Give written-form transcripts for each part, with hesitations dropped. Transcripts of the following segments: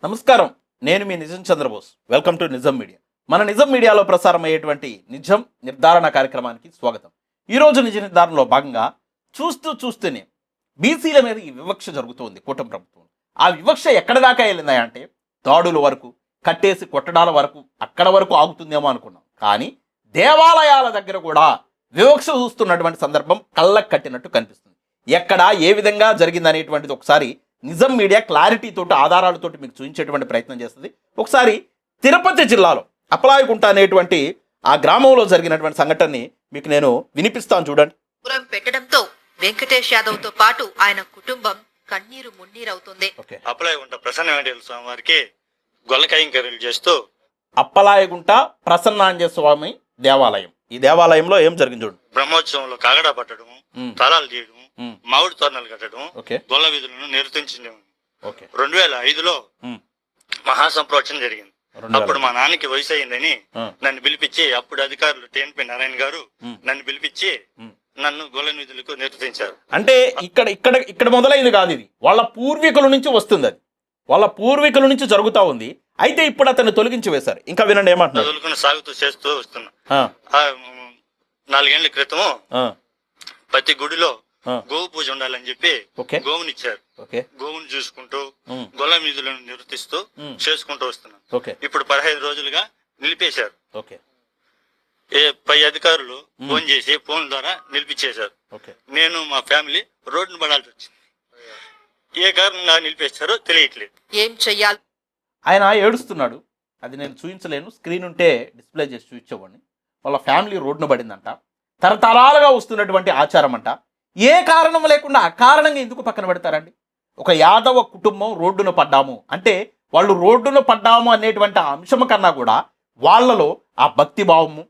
నమస్కారం, నేను మీ నిజం చంద్రబోస్. వెల్కమ్ టు నిజం మీడియా. మన నిజం మీడియాలో ప్రసారం అయ్యేటువంటి నిజం నిర్ధారణ కార్యక్రమానికి స్వాగతం. ఈరోజు నిజ నిర్ధారణలో భాగంగా చూస్తూనే బీసీల మీద ఈ వివక్ష జరుగుతోంది కూటమి ప్రభుత్వం. ఆ వివక్ష ఎక్కడ దాకా వెళ్ళిందా అంటే దాడుల వరకు, కట్టేసి కొట్టడాల వరకు, అక్కడ వరకు ఆగుతుందేమో అనుకున్నాం. కానీ దేవాలయాల దగ్గర కూడా వివక్ష చూస్తున్నటువంటి సందర్భం కళ్ళకు కట్టినట్టు కనిపిస్తుంది. ఎక్కడ ఏ విధంగా జరిగిందనేటువంటిది ఒకసారి నిజం మీడియా క్లారిటీ తోటి ఆధారాలతోటి మీకు చూపించేటువంటి ప్రయత్నం చేస్తుంది. ఒకసారి తిరుపతి జిల్లాలో అప్పలాయగుంట అనేటువంటి ఆ గ్రామంలో జరిగినటువంటి సంఘటనని మీకు నేను వినిపిస్తాను, చూడండి. పెట్టడంతో వెంకటేష్ యాదవ్ తో పాటు ఆయన కుటుంబం కన్నీరు మున్నీరవుతుంది. అప్పలాయగుంట ప్రసన్న వెంకటేశ్వర స్వామి వారికి గొల్ల కైంకర్యలు చేస్తూ అప్పలాయగుంట ప్రసన్నాంజనేయ స్వామి దేవాలయం, ఈ దేవాలయంలో ఏం జరిగింది చూడండి. బ్రహ్మోత్సవంలో కాగడా పట్టడం, తాళాలు తీయడం, మామిడి తోరణాలు కట్టడం, గొల్ల విధులను నిర్వర్తించడం 2005లో మహాసంప్రోక్షణ జరిగింది. అప్పుడు మా నాన్నకి వయసు అయిందని నన్ను పిలిపించి, అప్పుడు అధికారులు టిఎన్పి నారాయణ గారు నన్ను పిలిపించి నన్ను గొల్ల విధులకు నిర్వర్తించారు. అంటే ఇక్కడ మొదలైంది కాదు, ఇది వాళ్ళ పూర్వీకుల నుంచి వస్తుంది, అది వాళ్ళ పూర్వీకుల నుంచి జరుగుతా ఉంది. అయితే ఇప్పుడు అతన్ని తొలగించి వేశారు. ఇంకా వినండి ఏమంటున్నారు. సాగుతూ చేస్తూ వస్తున్నా. 4 ఏళ్ల క్రితం ప్రతి గుడిలో గోవు పూజ ఉండాలని చెప్పి గోవుని ఇచ్చారు. గోవుని చూసుకుంటూ గొల్ల విధులను నిర్వర్తిస్తూ చేసుకుంటూ వస్తున్నాం. ఇప్పుడు 15 రోజులుగా నిలిపేశారు. పై అధికారులు ఫోన్ చేసి ఫోన్ ద్వారా నిలిపించేశారు. నేను మా ఫ్యామిలీ రోడ్డును పడాల్సి వచ్చింది. ఏ కారణంగా నిలిపేశారో తెలియట్లేదు. ఏం చెయ్యాలి? ఆయన ఏడుస్తున్నాడు. అది నేను చూపించలేను, స్క్రీన్ ఉంటే డిస్ప్లే చేసి చూపించేవాడిని. వాళ్ళ ఫ్యామిలీ రోడ్డును పడిందంట. తరతరాలుగా వస్తున్నటువంటి ఆచారం అంట. ఏ కారణం లేకుండా అకారణంగా ఎందుకు పక్కన పెడతారండి? ఒక యాదవ కుటుంబం రోడ్డున పడ్డాము అంటే వాళ్ళు రోడ్డున పడ్డాము అనేటువంటి అంశం కన్నా కూడా వాళ్ళలో ఆ భక్తి భావము,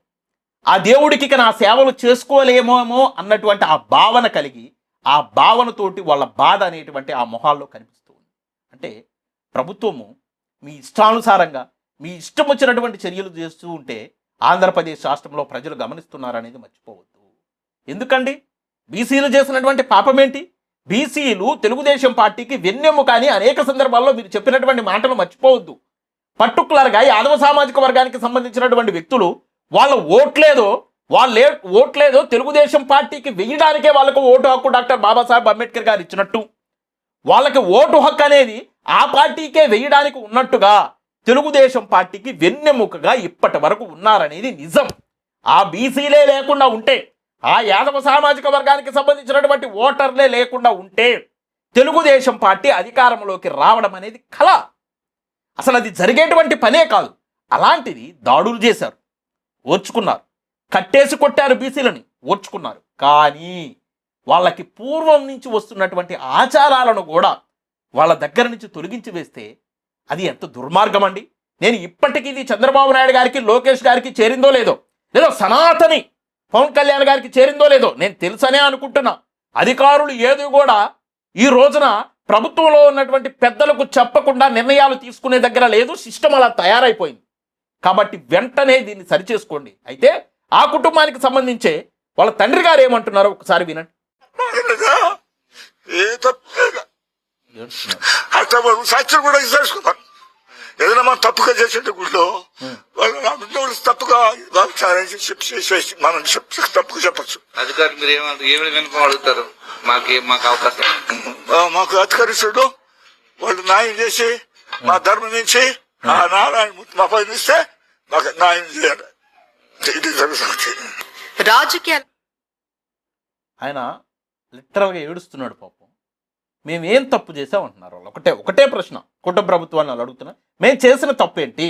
ఆ దేవుడికి నా సేవలు చేసుకోలేమేమో అన్నటువంటి ఆ భావన కలిగి, ఆ భావనతోటి వాళ్ళ బాధ అనేటువంటి ఆ మొహాల్లో కనిపిస్తూ ఉంది. అంటే ప్రభుత్వము మీ ఇష్టానుసారంగా మీ ఇష్టం వచ్చినటువంటి చర్యలు చేస్తూ ఉంటే ఆంధ్రప్రదేశ్ రాష్ట్రంలో ప్రజలు గమనిస్తున్నారనేది మర్చిపోవద్దు. ఎందుకండి బీసీలు చేసినటువంటి పాపం ఏంటి? బీసీలు తెలుగుదేశం పార్టీకి వెన్నెమ్ము, కానీ అనేక సందర్భాల్లో మీరు చెప్పినటువంటి మాటలు మర్చిపోవద్దు. పర్టికులర్గా యాదవ సామాజిక వర్గానికి సంబంధించినటువంటి వ్యక్తులు వాళ్ళ ఓట్లేదో తెలుగుదేశం పార్టీకి వెయ్యడానికే వాళ్ళకు ఓటు హక్కు డాక్టర్ బాబాసాహెబ్ అంబేద్కర్ గారు ఇచ్చినట్టు, వాళ్ళకి ఓటు హక్కు అనేది ఆ పార్టీకే వెయ్యడానికి ఉన్నట్టుగా తెలుగుదేశం పార్టీకి వెన్నెముకగా ఇప్పటి వరకు ఉన్నారనేది నిజం. ఆ బీసీలే లేకుండా ఉంటే, ఆ యాదవ సామాజిక వర్గానికి సంబంధించినటువంటి ఓటర్లే లేకుండా ఉంటే తెలుగుదేశం పార్టీ అధికారంలోకి రావడం అనేది కళ. అసలు అది జరిగేటువంటి పనే కాదు. అలాంటిది దాడులు చేశారు, ఓర్చుకున్నారు. కట్టేసి కొట్టారు, బీసీలని ఓర్చుకున్నారు. కానీ వాళ్ళకి పూర్వం నుంచి వస్తున్నటువంటి ఆచారాలను కూడా వాళ్ళ దగ్గర నుంచి తొలగించి వేస్తే అది ఎంత దుర్మార్గం అండి. నేను ఇప్పటికీ ఇది చంద్రబాబు నాయుడు గారికి, లోకేష్ గారికి చేరిందో లేదో, సనాతని పవన్ కళ్యాణ్ గారికి చేరిందో లేదో నేను తెలుసనే అనుకుంటున్నా. అధికారులు ఏది కూడా ఈ రోజున ప్రభుత్వంలో ఉన్నటువంటి పెద్దలకు చెప్పకుండా నిర్ణయాలు తీసుకునే దగ్గర లేదు. సిస్టమ్ అలా తయారైపోయింది. కాబట్టి వెంటనే దీన్ని సరిచేసుకోండి. అయితే ఆ కుటుంబానికి సంబంధించే వాళ్ళ తండ్రి గారు ఏమంటున్నారో ఒకసారి వినండి. సాక్షులు కూడా చేసుకుంటారు. ఏదైనా మనం తప్పుగా చేసేట గుడిలో వాళ్ళు తప్పుగా మనం తప్పుగా చెప్పచ్చు. అధికారులు మీరు ఏమైనా కనుక అడుగుతారు, మాకు అవకాశం మాకు అధికారిస్తుడు వాళ్ళు న్యాయం చేసి మా ధర్మం నుంచి ఆ నారాయణ మా పైన ఇస్తే మాకు న్యాయం చేయాలి. ఇది జరుగుతుంది. రాజకీయాలు ఆయన లిటరల్గా ఏడుస్తున్నాడు పాపం. మేమేం తప్పు చేసామంటున్నారు వాళ్ళు. ఒకటే ప్రశ్న కుటుంబ ప్రభుత్వాన్ని వాళ్ళు అడుగుతున్నా, మేము చేసిన తప్పు ఏంటి?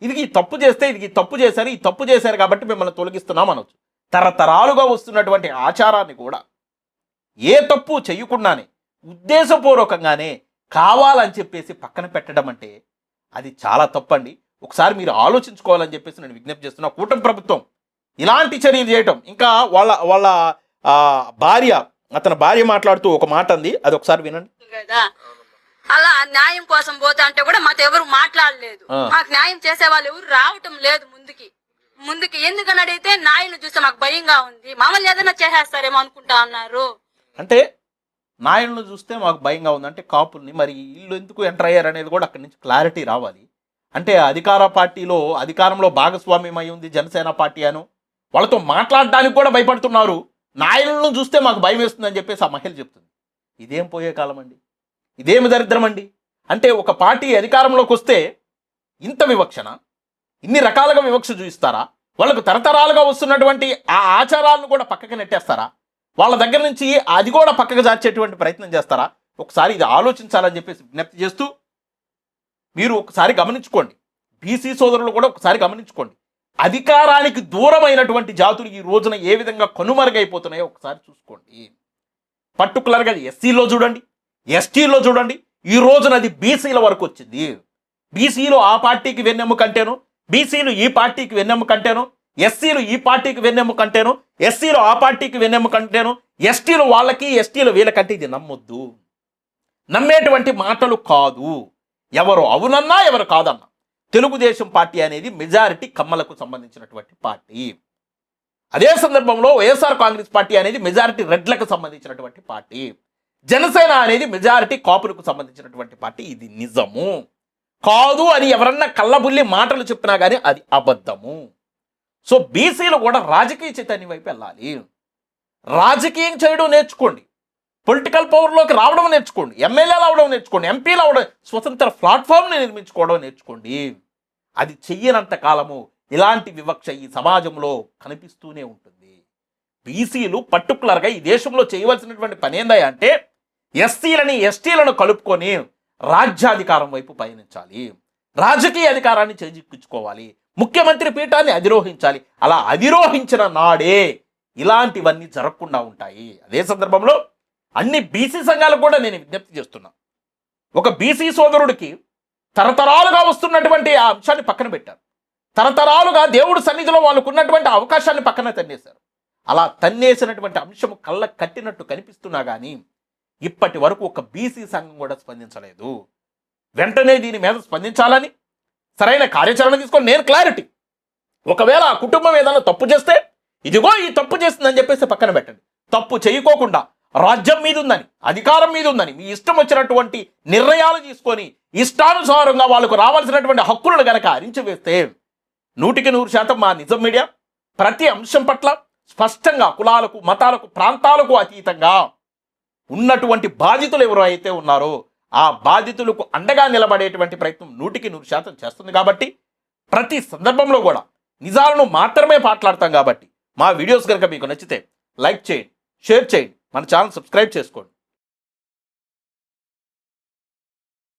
ఈ తప్పు చేస్తే ఈ తప్పు చేశారు కాబట్టి మిమ్మల్ని తొలగిస్తున్నాం అనొచ్చు. తరతరాలుగా వస్తున్నటువంటి ఆచారాన్ని కూడా ఏ తప్పు చేయకుండానే ఉద్దేశపూర్వకంగానే కావాలని చెప్పేసి పక్కన పెట్టడం అంటే అది చాలా తప్పండి. ఒకసారి మీరు ఆలోచించుకోవాలని చెప్పేసి నేను విజ్ఞప్తి చేస్తున్నా. కూటమి ప్రభుత్వం ఇలాంటి చర్యలు చేయటం, ఇంకా వాళ్ళ అతని భార్య మాట్లాడుతూ ఒక మాట అంది, అది ఒకసారి వినండి. అలా న్యాయం కోసం పోతా అంటే కూడా మాతో ఎవరు మాట్లాడలేదు. మాకు న్యాయం చేసే వాళ్ళు ఎవరు రావటం లేదు ముందుకి. ఎందుకని అడిగితే న్యాయం చూస్తే మాకు భయంగా ఉంది, మమ్మల్ని ఏదైనా చేసేస్తారేమో అనుకుంటా అన్నారు. అంటే నాయనలను చూస్తే మాకు భయంగా ఉంది. అంటే కాపుల్ని మరి వీళ్ళు ఎందుకు ఎంటర్ అయ్యారు అనేది కూడా అక్కడి నుంచి క్లారిటీ రావాలి. అంటే అధికార పార్టీలో అధికారంలో భాగస్వామ్యం అయి ఉంది జనసేన పార్టీ అను, వాళ్ళతో మాట్లాడడానికి కూడా భయపడుతున్నారు. నాయనలను చూస్తే మాకు భయం వేస్తుందని చెప్పేసి ఆ మహిళ చెప్తుంది. ఇదేం పోయే కాలం అండి, ఇదేమి దరిద్రం అండి. అంటే ఒక పార్టీ అధికారంలోకి వస్తే ఇంత వివక్షణ, ఇన్ని రకాలుగా వివక్ష చూపిస్తారా? వాళ్ళకు తరతరాలుగా వస్తున్నటువంటి ఆ ఆచారాలను కూడా పక్కకి నెట్టేస్తారా? వాళ్ళ దగ్గర నుంచి అది కూడా పక్కకు జార్చేటువంటి ప్రయత్నం చేస్తారా? ఒకసారి ఇది ఆలోచించాలని చెప్పేసి విజ్ఞప్తి చేస్తూ, మీరు ఒకసారి గమనించుకోండి, బీసీ సోదరులు కూడా ఒకసారి గమనించుకోండి. అధికారానికి దూరమైనటువంటి జాతులు ఈ రోజున ఏ విధంగా కనుమరుగైపోతున్నాయో ఒకసారి చూసుకోండి. పర్టికులర్గా ఎస్సీలో చూడండి, ఎస్టీలో చూడండి, ఈ రోజున అది బీసీల వరకు వచ్చింది. బీసీలు ఆ పార్టీకి వెన్నెమ్ము కంటేను, బీసీలు ఈ పార్టీకి వెన్నెమ్ము కంటేను, ఎస్సీలు ఈ పార్టీకి వెన్నెమ్ము కంటేను, ఎస్సీలు ఆ పార్టీకి వెన్నెమ్ము కంటేను, ఎస్టీలు వాళ్ళకి ఎస్టీలు వీళ్ళకంటే ఇది నమ్మొద్దు, నమ్మేటువంటి మాటలు కాదు. ఎవరు అవునన్నా ఎవరు కాదన్నా తెలుగుదేశం పార్టీ అనేది మెజారిటీ కమ్మలకు సంబంధించినటువంటి పార్టీ. అదే సందర్భంలో వైఎస్ఆర్ కాంగ్రెస్ పార్టీ అనేది మెజారిటీ రెడ్లకు సంబంధించినటువంటి పార్టీ. జనసేన అనేది మెజారిటీ కాపులకు సంబంధించినటువంటి పార్టీ. ఇది నిజము కాదు అని ఎవరన్నా కళ్ళబుల్లి మాటలు చెప్పినా కానీ అది అబద్ధము. సో బీసీలు కూడా రాజకీయ చైతన్యం వైపు వెళ్ళాలి. రాజకీయం చేయడం నేర్చుకోండి, పొలిటికల్ పవర్లోకి రావడం నేర్చుకోండి, ఎమ్మెల్యేలు అవడం నేర్చుకోండి, ఎంపీలు అవడం, స్వతంత్ర ప్లాట్ఫామ్ని నిర్మించుకోవడం నేర్చుకోండి. అది చెయ్యనంత కాలము ఇలాంటి వివక్ష ఈ సమాజంలో కనిపిస్తూనే ఉంటుంది. బీసీలు పర్టికులర్గా ఈ దేశంలో చేయవలసినటువంటి పని ఏందయ్యా అంటే ఎస్సీలని ఎస్టీలను కలుపుకొని రాజ్యాధికారం వైపు పయనించాలి, రాజకీయ అధికారాన్ని చేజిక్కించుకోవాలి, ముఖ్యమంత్రి పీఠాన్ని అధిరోహించాలి. అలా అధిరోహించిన నాడే ఇలాంటివన్నీ జరగకుండా ఉంటాయి. అదే సందర్భంలో అన్ని బీసీ సంఘాలకు కూడా నేను విజ్ఞప్తి చేస్తున్నా, ఒక బీసీ సోదరుడికి తరతరాలుగా వస్తున్నటువంటి ఆ అంశాన్ని పక్కన పెట్టారు, తరతరాలుగా దేవుడి సన్నిధిలో వాళ్ళకు ఉన్నటువంటి అవకాశాన్ని పక్కన తన్నేశారు. అలా తన్నేసినటువంటి అంశం కళ్ళ కట్టినట్టు కనిపిస్తున్నా కానీ ఇప్పటి వరకు ఒక బీసీ సంఘం కూడా స్పందించలేదు. వెంటనే దీని మీద స్పందించాలని సరైన కార్యాచరణ తీసుకొని నేను క్లారిటీ, ఒకవేళ ఆ కుటుంబం ఏదైనా తప్పు చేస్తే ఇదిగో ఈ తప్పు చేస్తుందని చెప్పేసి పక్కన పెట్టండి. తప్పు చేయకోకుండా రాజ్యం మీద ఉందని, అధికారం మీద ఉందని మీ ఇష్టం వచ్చినటువంటి నిర్ణయాలు తీసుకొని ఇష్టానుసారంగా వాళ్ళకు రావాల్సినటువంటి హక్కులను గనక అరించివేస్తే 100% మా నిజం మీడియా ప్రతి అంశం పట్ల స్పష్టంగా కులాలకు, మతాలకు, ప్రాంతాలకు అతీతంగా ఉన్నటువంటి బాధితులు ఎవరు అయితే ఉన్నారో ఆ బాధితులకు అండగా నిలబడేటువంటి ప్రయత్నం 100% చేస్తుంది. కాబట్టి ప్రతి సందర్భంలో కూడా నిజాలను మాత్రమే మాట్లాడతాం. కాబట్టి మా వీడియోస్ కనుక మీకు నచ్చితే లైక్ చేయండి, షేర్ చేయండి, మన ఛానల్ సబ్స్క్రైబ్ చేసుకోండి.